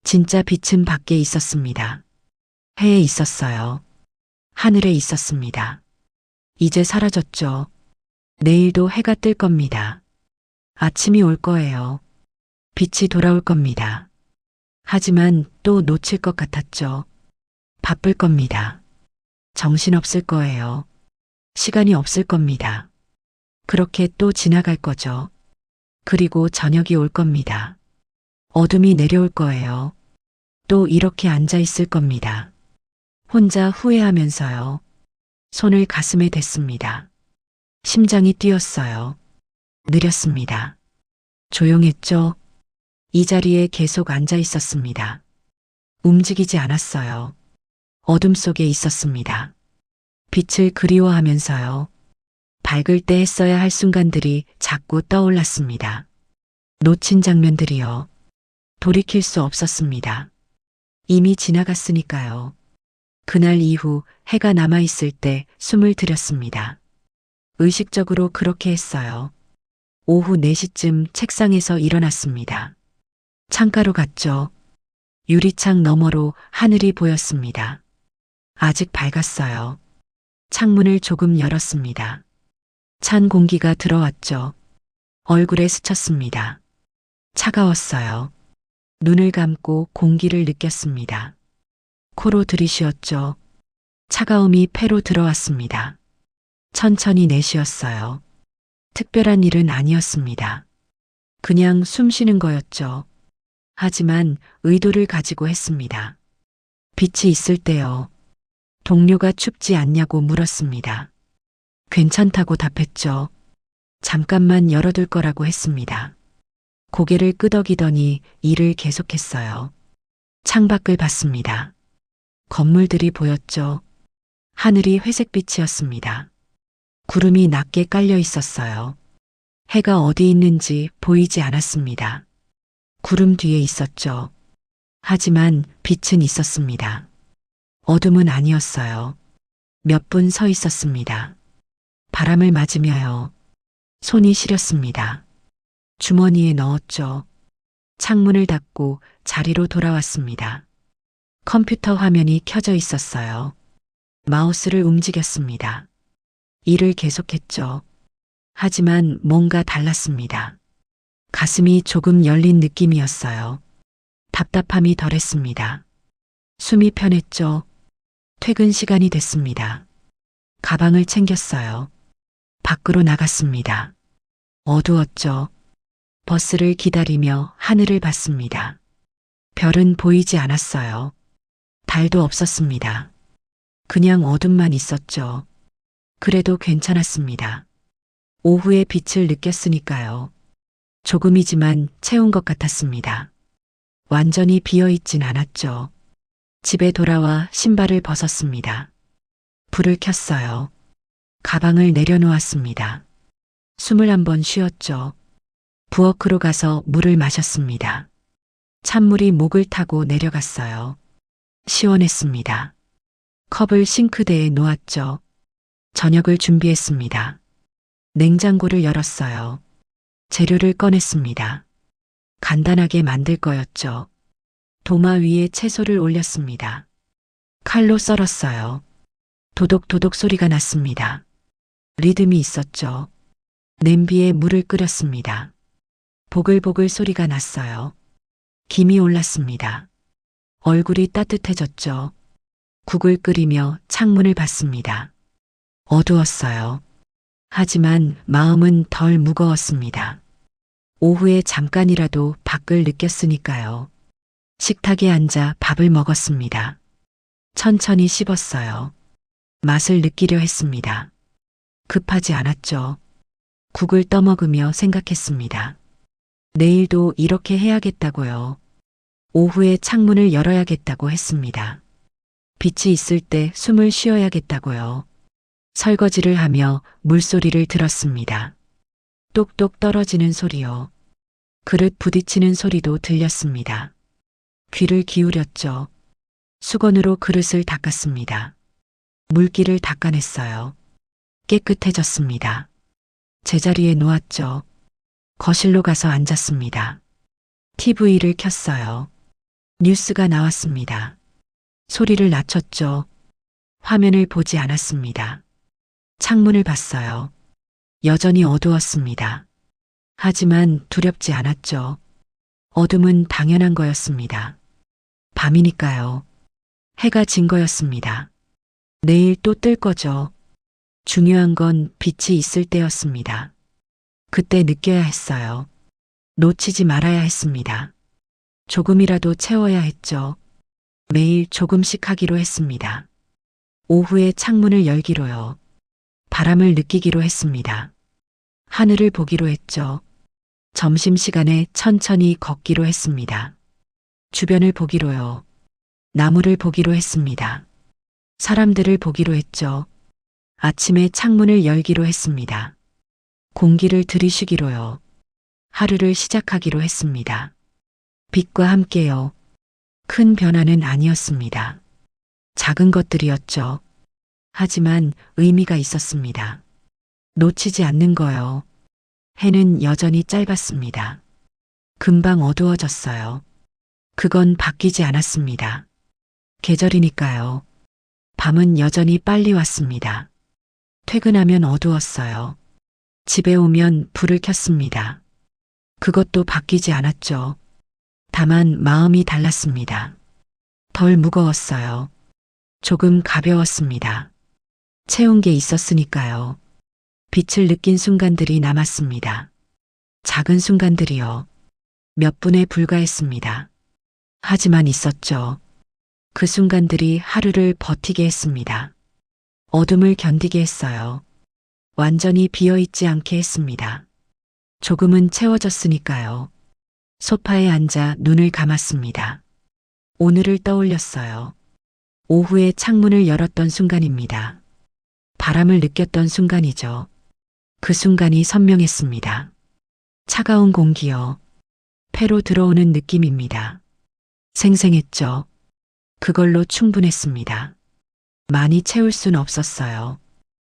진짜 빛은 밖에 있었습니다. 해에 있었어요. 하늘에 있었습니다. 이제 사라졌죠. 내일도 해가 뜰 겁니다. 아침이 올 거예요. 빛이 돌아올 겁니다. 하지만 또 놓칠 것 같았죠. 바쁠 겁니다. 정신없을 거예요. 시간이 없을 겁니다. 그렇게 또 지나갈 거죠. 그리고 저녁이 올 겁니다. 어둠이 내려올 거예요. 또 이렇게 앉아 있을 겁니다. 혼자 후회하면서요. 손을 가슴에 댔습니다. 심장이 뛰었어요. 느렸습니다. 조용했죠. 이 자리에 계속 앉아 있었습니다. 움직이지 않았어요. 어둠 속에 있었습니다. 빛을 그리워하면서요. 밝을 때 했어야 할 순간들이 자꾸 떠올랐습니다. 놓친 장면들이요. 돌이킬 수 없었습니다. 이미 지나갔으니까요. 그날 이후 해가 남아있을 때 숨을 들였습니다. 의식적으로 그렇게 했어요. 오후 4시쯤 책상에서 일어났습니다. 창가로 갔죠. 유리창 너머로 하늘이 보였습니다. 아직 밝았어요. 창문을 조금 열었습니다. 찬 공기가 들어왔죠. 얼굴에 스쳤습니다. 차가웠어요. 눈을 감고 공기를 느꼈습니다. 코로 들이쉬었죠. 차가움이 폐로 들어왔습니다. 천천히 내쉬었어요. 특별한 일은 아니었습니다. 그냥 숨 쉬는 거였죠. 하지만 의도를 가지고 했습니다. 빛이 있을 때요. 동료가 춥지 않냐고 물었습니다. 괜찮다고 답했죠. 잠깐만 열어둘 거라고 했습니다. 고개를 끄덕이더니 일을 계속했어요. 창밖을 봤습니다. 건물들이 보였죠. 하늘이 회색빛이었습니다. 구름이 낮게 깔려 있었어요. 해가 어디 있는지 보이지 않았습니다. 구름 뒤에 있었죠. 하지만 빛은 있었습니다. 어둠은 아니었어요. 몇 분 서 있었습니다. 바람을 맞으며요. 손이 시렸습니다. 주머니에 넣었죠. 창문을 닫고 자리로 돌아왔습니다. 컴퓨터 화면이 켜져 있었어요. 마우스를 움직였습니다. 일을 계속했죠. 하지만 뭔가 달랐습니다. 가슴이 조금 열린 느낌이었어요. 답답함이 덜했습니다. 숨이 편했죠. 퇴근 시간이 됐습니다. 가방을 챙겼어요. 밖으로 나갔습니다. 어두웠죠. 버스를 기다리며 하늘을 봤습니다. 별은 보이지 않았어요. 달도 없었습니다. 그냥 어둠만 있었죠. 그래도 괜찮았습니다. 오후의 빛을 느꼈으니까요. 조금이지만 채운 것 같았습니다. 완전히 비어있진 않았죠. 집에 돌아와 신발을 벗었습니다. 불을 켰어요. 가방을 내려놓았습니다. 숨을 한번 쉬었죠. 부엌으로 가서 물을 마셨습니다. 찬물이 목을 타고 내려갔어요. 시원했습니다. 컵을 싱크대에 놓았죠. 저녁을 준비했습니다. 냉장고를 열었어요. 재료를 꺼냈습니다. 간단하게 만들 거였죠. 도마 위에 채소를 올렸습니다. 칼로 썰었어요. 도독도독 소리가 났습니다. 리듬이 있었죠. 냄비에 물을 끓였습니다. 보글보글 소리가 났어요. 김이 올랐습니다. 얼굴이 따뜻해졌죠. 국을 끓이며 창문을 봤습니다. 어두웠어요. 하지만 마음은 덜 무거웠습니다. 오후에 잠깐이라도 밖을 느꼈으니까요. 식탁에 앉아 밥을 먹었습니다. 천천히 씹었어요. 맛을 느끼려 했습니다. 급하지 않았죠. 국을 떠먹으며 생각했습니다. 내일도 이렇게 해야겠다고요. 오후에 창문을 열어야겠다고 했습니다. 빛이 있을 때 숨을 쉬어야겠다고요. 설거지를 하며 물소리를 들었습니다. 똑똑 떨어지는 소리요. 그릇 부딪히는 소리도 들렸습니다. 귀를 기울였죠. 수건으로 그릇을 닦았습니다. 물기를 닦아냈어요. 깨끗해졌습니다. 제자리에 놓았죠. 거실로 가서 앉았습니다. TV를 켰어요. 뉴스가 나왔습니다. 소리를 낮췄죠. 화면을 보지 않았습니다. 창문을 봤어요. 여전히 어두웠습니다. 하지만 두렵지 않았죠. 어둠은 당연한 거였습니다. 밤이니까요. 해가 진 거였습니다. 내일 또 뜰 거죠. 중요한 건 빛이 있을 때였습니다. 그때 느껴야 했어요. 놓치지 말아야 했습니다. 조금이라도 채워야 했죠. 매일 조금씩 하기로 했습니다. 오후에 창문을 열기로요. 바람을 느끼기로 했습니다. 하늘을 보기로 했죠. 점심시간에 천천히 걷기로 했습니다. 주변을 보기로요. 나무를 보기로 했습니다. 사람들을 보기로 했죠. 아침에 창문을 열기로 했습니다. 공기를 들이쉬기로요. 하루를 시작하기로 했습니다. 빛과 함께요. 큰 변화는 아니었습니다. 작은 것들이었죠. 하지만 의미가 있었습니다. 놓치지 않는 거요. 해는 여전히 짧았습니다. 금방 어두워졌어요. 그건 바뀌지 않았습니다. 계절이니까요. 밤은 여전히 빨리 왔습니다. 퇴근하면 어두웠어요. 집에 오면 불을 켰습니다. 그것도 바뀌지 않았죠. 다만 마음이 달랐습니다. 덜 무거웠어요. 조금 가벼웠습니다. 채운 게 있었으니까요. 빛을 느낀 순간들이 남았습니다. 작은 순간들이요. 몇 분에 불과했습니다. 하지만 있었죠. 그 순간들이 하루를 버티게 했습니다. 어둠을 견디게 했어요. 완전히 비어있지 않게 했습니다. 조금은 채워졌으니까요. 소파에 앉아 눈을 감았습니다. 오늘을 떠올렸어요. 오후에 창문을 열었던 순간입니다. 바람을 느꼈던 순간이죠. 그 순간이 선명했습니다. 차가운 공기요. 폐로 들어오는 느낌입니다. 생생했죠. 그걸로 충분했습니다. 많이 채울 순 없었어요.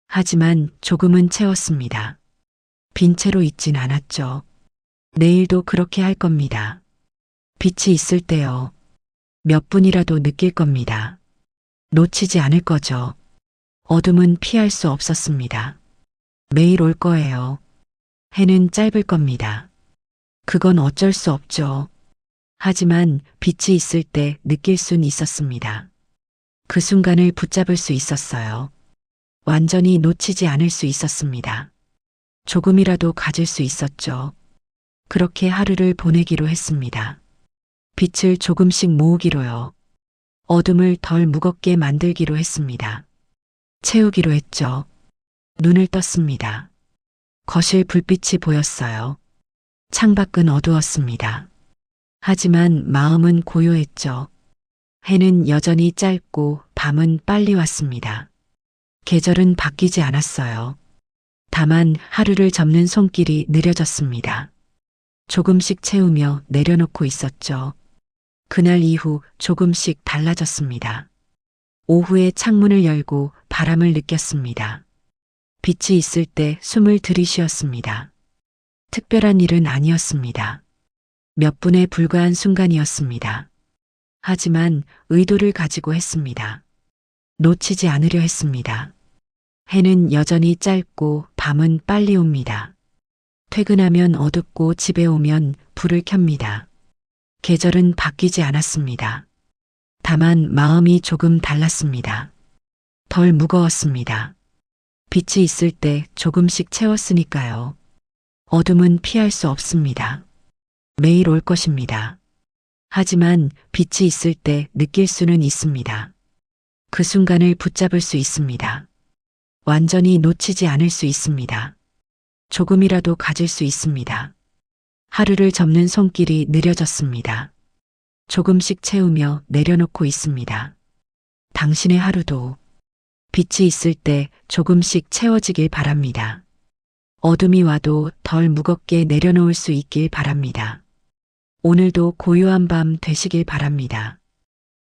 하지만 조금은 채웠습니다. 빈 채로 있진 않았죠. 내일도 그렇게 할 겁니다. 빛이 있을 때요. 몇 분이라도 느낄 겁니다. 놓치지 않을 거죠. 어둠은 피할 수 없었습니다. 매일 올 거예요. 해는 짧을 겁니다. 그건 어쩔 수 없죠. 하지만 빛이 있을 때 느낄 순 있었습니다. 그 순간을 붙잡을 수 있었어요. 완전히 놓치지 않을 수 있었습니다. 조금이라도 가질 수 있었죠. 그렇게 하루를 보내기로 했습니다. 빛을 조금씩 모으기로요. 어둠을 덜 무겁게 만들기로 했습니다. 채우기로 했죠. 눈을 떴습니다. 거실 불빛이 보였어요. 창밖은 어두웠습니다. 하지만 마음은 고요했죠. 해는 여전히 짧고 밤은 빨리 왔습니다. 계절은 바뀌지 않았어요. 다만 하루를 접는 손길이 느려졌습니다. 조금씩 채우며 내려놓고 있었죠. 그날 이후 조금씩 달라졌습니다. 오후에 창문을 열고 바람을 느꼈습니다. 빛이 있을 때 숨을 들이쉬었습니다. 특별한 일은 아니었습니다. 몇 분에 불과한 순간이었습니다. 하지만 의도를 가지고 했습니다. 놓치지 않으려 했습니다. 해는 여전히 짧고 밤은 빨리 옵니다. 퇴근하면 어둡고 집에 오면 불을 켭니다. 계절은 바뀌지 않았습니다. 다만 마음이 조금 달랐습니다. 덜 무거웠습니다. 빛이 있을 때 조금씩 채웠으니까요. 어둠은 피할 수 없습니다. 매일 올 것입니다. 하지만 빛이 있을 때 느낄 수는 있습니다. 그 순간을 붙잡을 수 있습니다. 완전히 놓치지 않을 수 있습니다. 조금이라도 가질 수 있습니다. 하루를 접는 손길이 느려졌습니다. 조금씩 채우며 내려놓고 있습니다. 당신의 하루도 빛이 있을 때 조금씩 채워지길 바랍니다. 어둠이 와도 덜 무겁게 내려놓을 수 있길 바랍니다. 오늘도 고요한 밤 되시길 바랍니다.